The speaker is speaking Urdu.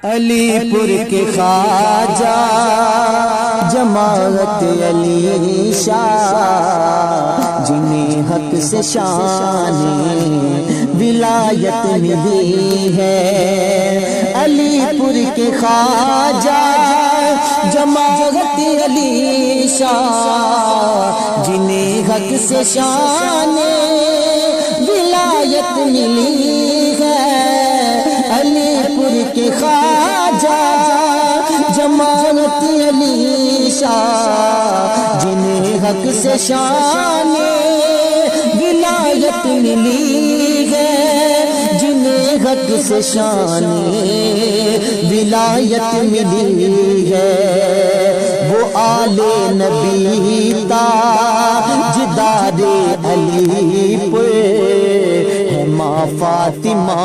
علی پور کے خواجہ جماعت علی شاہ، جنہیں حق سے شان ولایت ملی ہے۔ علی پور کے خواجہ جماعت علی شاہ، جنہیں حق سے شان ولایت ملی ہے۔ علی پور کے خواجہ جماعت علی شاہ، جنہیں حق سے شان ولایت ملی ہے، جنہیں حق سے شان ولایت ملی ہے۔ وہ آل نبی تاجدار علی پور ہے، ماں فاطمہ